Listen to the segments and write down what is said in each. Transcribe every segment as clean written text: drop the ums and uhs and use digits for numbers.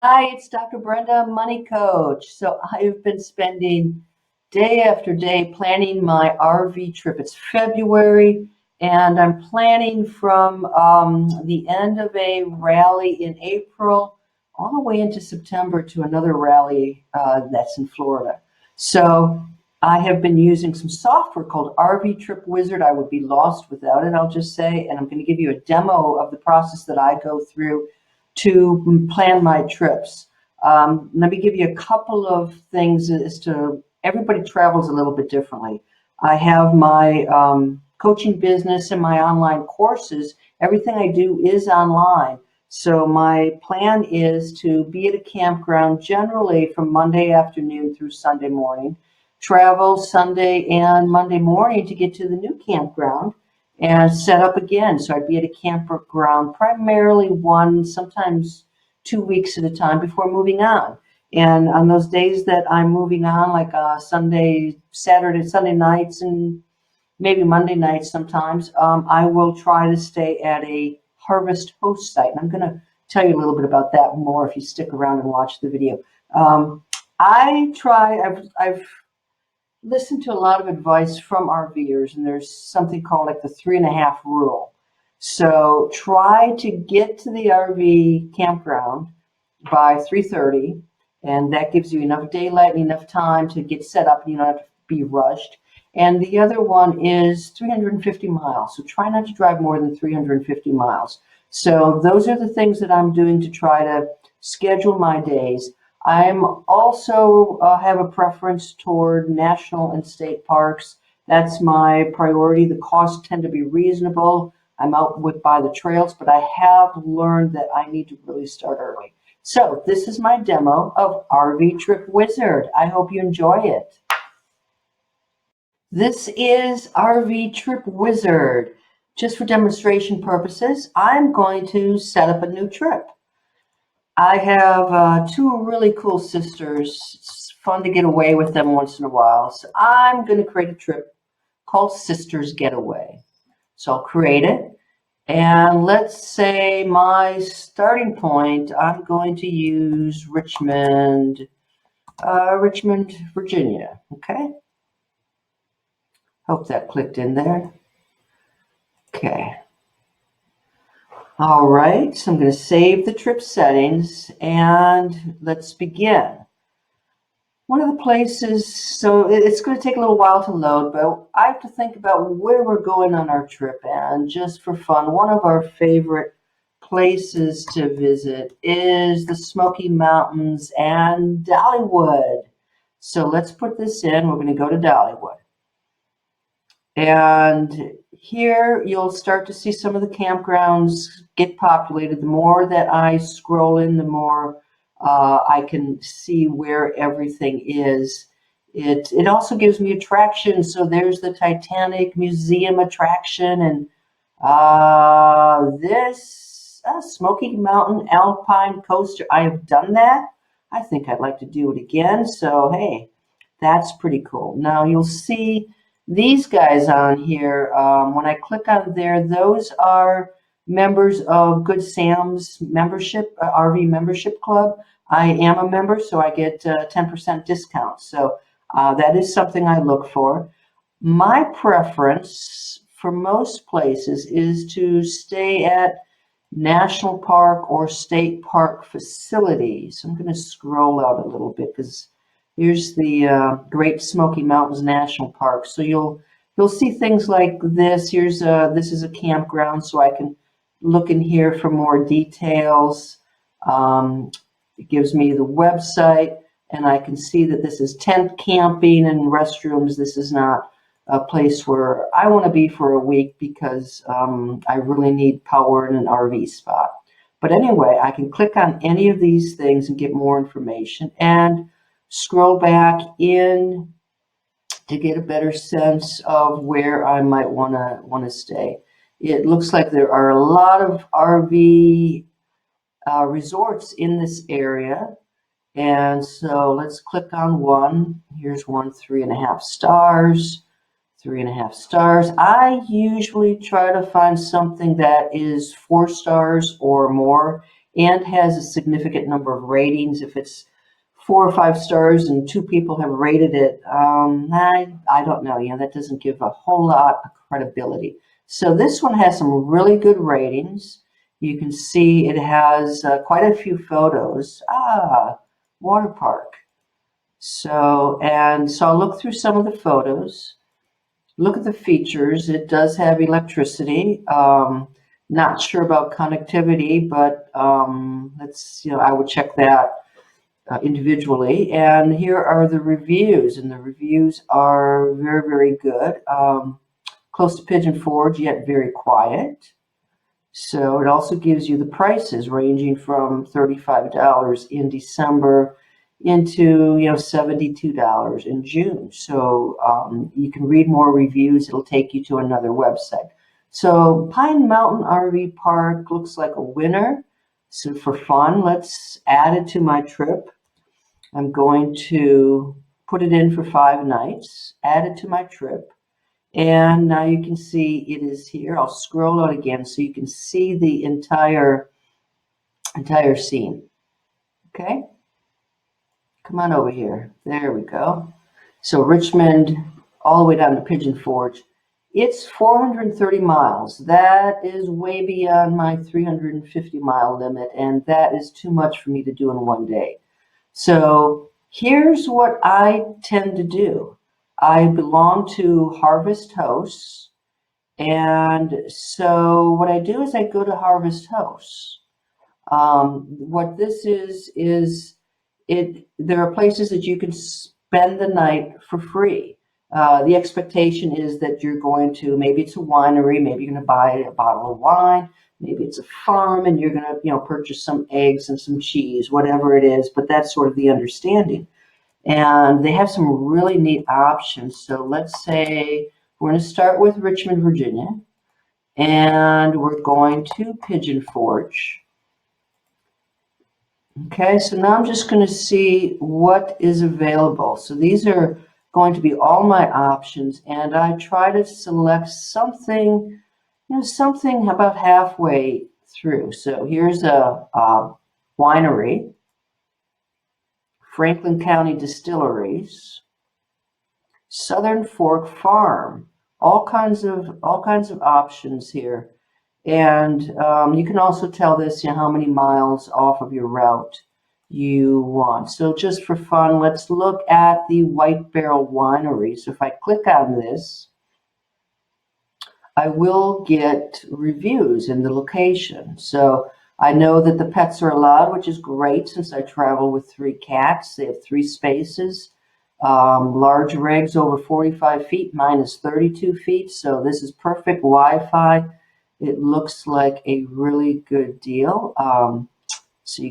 Hi, it's Dr. Brenda, Money Coach. So I've been spending day after day planning my RV trip. It's February, and I'm planning from the end of a rally in April all the way into September to another rally that's in Florida. So I have been using some software called RV Trip Wizard. I would be lost without it, I'll just say, and I'm going to give you a demo of the process that I go through to plan my trips. Let me give you a couple of things as to everybody travels a little bit differently. I have my coaching business and my online courses. Everything I do is online. So my plan is to be at a campground generally from Monday afternoon through Sunday morning, travel Sunday and Monday morning to get to the new campground and set up again. So I'd be at a campground primarily 1, sometimes 2 weeks at a time before moving on. And on those days that I'm moving on, like Sunday, Saturday, Sunday nights, and maybe Monday nights sometimes, I will try to stay at a Harvest host site. And I'm going to tell you a little bit about that more if you stick around and watch the video. I've listen to a lot of advice from RVers, and there's something called like the 3.5 rule. So try to get to the RV campground by 3:30, and that gives you enough daylight and enough time to get set up, and you don't have to be rushed. And the other one is 350 miles. So try not to drive more than 350 miles. So those are the things that I'm doing to try to schedule my days. I'm also have a preference toward national and state parks. That's my priority. The costs tend to be reasonable. I'm out with by the trails, but I have learned that I need to really start early. So this is my demo of RV Trip Wizard. I hope you enjoy it. This is RV Trip Wizard. Just for demonstration purposes, I'm going to set up a new trip. I have two really cool sisters. It's fun to get away with them once in a while. So I'm going to create a trip called Sisters Getaway. So I'll create it. And let's say my starting point, I'm going to use Richmond, Virginia. Okay. Hope that clicked in there. Okay. All right. So I'm going to save the trip settings and let's begin. One of the places, so it's going to take a little while to load, but I have to think about where we're going on our trip. And just for fun, one of our favorite places to visit is the Smoky Mountains and Dollywood. So let's put this in. We're going to go to Dollywood. And here you'll start to see some of the campgrounds get populated. The more that I scroll in, the more I can see where everything is. It also gives me attractions. So there's the Titanic Museum attraction, and this Smoky Mountain Alpine Coaster. I have done that. I think I'd like to do it again. So hey, that's pretty cool. Now you'll see these guys on here. When I click on there, those are members of Good Sam's membership, RV membership club. I am a member, so I get 10% discount. So that is something I look for. My preference for most places is to stay at national park or state park facilities. I'm going to scroll out a little bit because here's the Great Smoky Mountains National Park. So you'll see things like this. Here's this is a campground, so I can look in here for more details. It gives me the website, and I can see that this is tent camping and restrooms. This is not a place where I want to be for a week because I really need power in an RV spot. But anyway, I can click on any of these things and get more information and scroll back in to get a better sense of where I might want to stay. It looks like there are a lot of RV resorts in this area. And so let's click on one. Here's one, 3.5 stars. 3.5 stars. I usually try to find something that is 4 stars or more and has a significant number of ratings. If it's 4 or 5 stars and 2 people have rated it, I don't know. That doesn't give a whole lot of credibility. So this one has some really good ratings. You can see it has quite a few photos. Water park. So I'll look through some of the photos. Look at the features. It does have electricity. Not sure about connectivity, but I would check that individually. And here are the reviews, and the reviews are very, very good. Close to Pigeon Forge, yet very quiet. So it also gives you the prices ranging from $35 in December into $72 in June. So you can read more reviews. It'll take you to another website. So Pine Mountain RV Park looks like a winner. So for fun, let's add it to my trip. I'm going to put it in for 5 nights, add it to my trip. And now you can see it is here. I'll scroll out again so you can see the entire scene. Okay? Come on over here. There we go. So Richmond, all the way down to Pigeon Forge. It's 430 miles. That is way beyond my 350-mile limit, and that is too much for me to do in one day. So here's what I tend to do. I belong to Harvest Hosts, and so what I do is I go to Harvest Hosts. What this is there are places that you can spend the night for free. The expectation is that you're going to, maybe it's a winery, maybe you're going to buy a bottle of wine, maybe it's a farm and you're going to purchase some eggs and some cheese, whatever it is, but that's sort of the understanding. And they have some really neat options. So let's say we're going to start with Richmond, Virginia, and we're going to Pigeon Forge. Okay, so now I'm just going to see what is available. So these are going to be all my options, and I try to select something, something about halfway through. So here's a winery, Franklin County Distilleries, Southern Fork Farm, all kinds of options here. And you can also tell this, how many miles off of your route you want. So just for fun, let's look at the White Barrel Winery. So if I click on this, I will get reviews in the location. So I know that the pets are allowed, which is great since I travel with 3 cats. They have 3 spaces. Large rigs over 45 feet, mine is 32 feet. So this is perfect Wi-Fi. It looks like a really good deal. This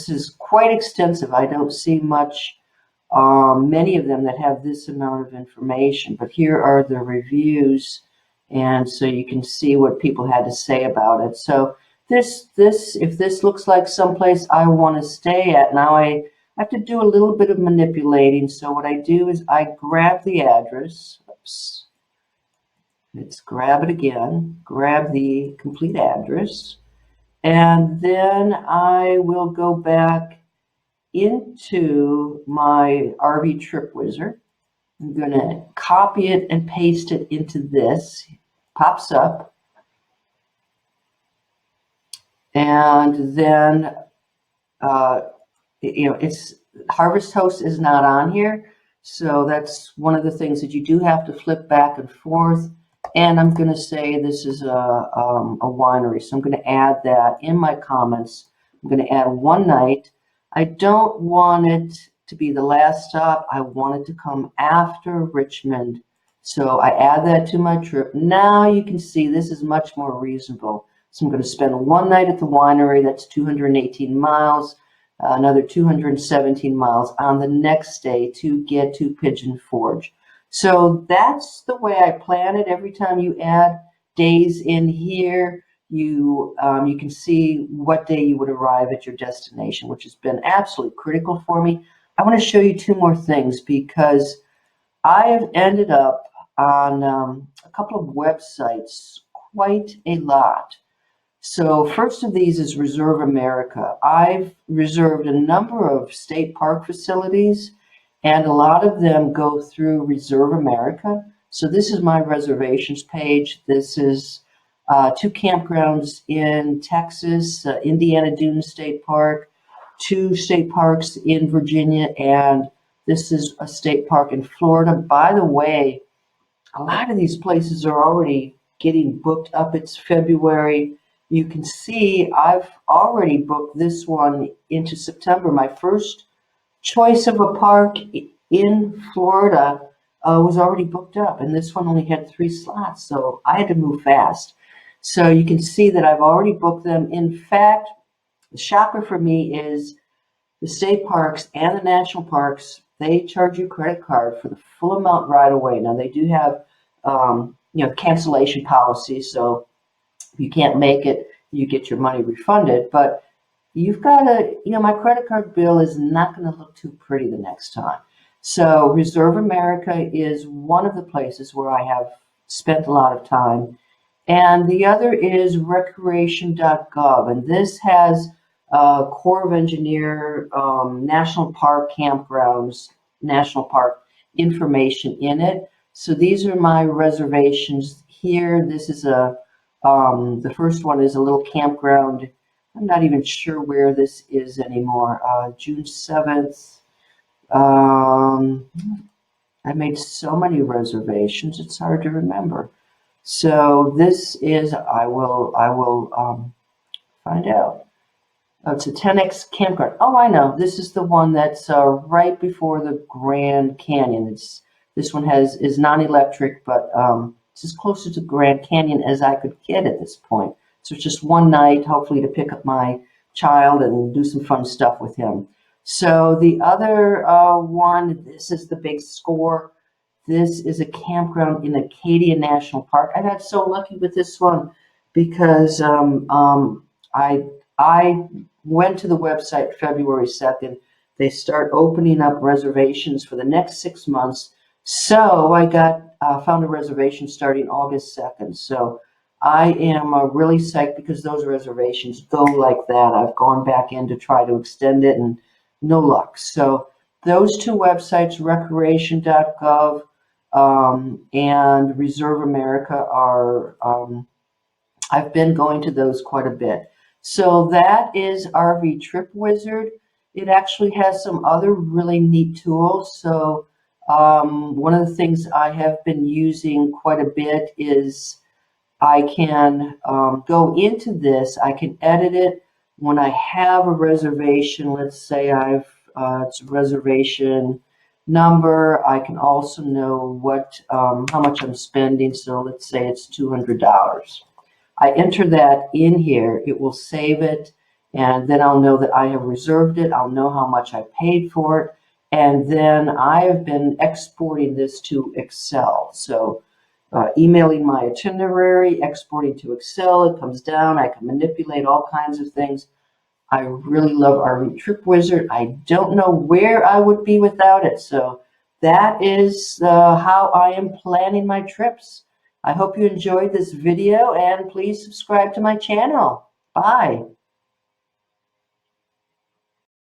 is quite extensive. I don't see many of them that have this amount of information, but here are the reviews, and so you can see what people had to say about it. So if this looks like someplace I want to stay at, now I have to do a little bit of manipulating. So what I do is I grab the address. Oops. Let's grab it again, grab the complete address, and then I will go back into my RV Trip Wizard. I'm going to copy it and paste it into this. Pops up. And then, it's Harvest Host is not on here. So that's one of the things that you do have to flip back and forth. And I'm going to say this is a winery. So I'm going to add that in my comments. I'm going to add 1 night. I don't want it to be the last stop. I want it to come after Richmond. So I add that to my trip. Now you can see this is much more reasonable. So I'm going to spend 1 night at the winery. That's 218 miles. Another 217 miles on the next day to get to Pigeon Forge. So that's the way I plan it. Every time you add days in here, you can see what day you would arrive at your destination, which has been absolutely critical for me. I want to show you 2 more things because I have ended up on a couple of websites quite a lot. So first of these is Reserve America. I've reserved a number of state park facilities, and a lot of them go through Reserve America. So this is my reservations page. This is two campgrounds in Texas, Indiana Dunes State Park, two state parks in Virginia, and this is a state park in Florida. By the way, a lot of these places are already getting booked up. It's February. You can see I've already booked this one into September. My first choice of a park in Florida was already booked up, and this one only had 3 slots, so I had to move fast. So you can see that I've already booked them. In fact, the shocker for me is the state parks and the national parks, they charge you credit card for the full amount right away. Now they do have, cancellation policies, so if you can't make it, you get your money refunded. But you've got to, my credit card bill is not going to look too pretty the next time. So Reserve America is one of the places where I have spent a lot of time. And the other is recreation.gov, and this has Corps of Engineer, National Park campgrounds, National Park information in it. So these are my reservations here. This is the first one is a little campground. I'm not even sure where this is anymore. June 7th. I made so many reservations, it's hard to remember. So this is, I will find out. Oh, it's a 10X campground. Oh, I know. This is the one that's right before the Grand Canyon. This one is non-electric, but it's as close to the Grand Canyon as I could get at this point. So it's just one night, hopefully to pick up my child and do some fun stuff with him. So the other one, this is the big score. This is a campground in Acadia National Park. I got so lucky with this one because I went to the website February 2nd. They start opening up reservations for the next 6 months. So I found a reservation starting August 2nd. So I am really psyched because those reservations go like that. I've gone back in to try to extend it and no luck. So those two websites, recreation.gov and Reserve America, are I've been going to those quite a bit. So that is RV Trip Wizard. It actually has some other really neat tools. So one of the things I have been using quite a bit is I can go into this. I can edit it when I have a reservation. Let's say it's a reservation number. I can also know how much I'm spending. So let's say it's $200. I enter that in here, it will save it, and then I'll know that I have reserved it. I'll know how much I paid for it, and then I have been exporting this to Excel. So emailing my itinerary, exporting to Excel, it comes down, I can manipulate all kinds of things. I really love RV Trip Wizard. I don't know where I would be without it, so that is how I am planning my trips. I hope you enjoyed this video, and please subscribe to my channel. Bye.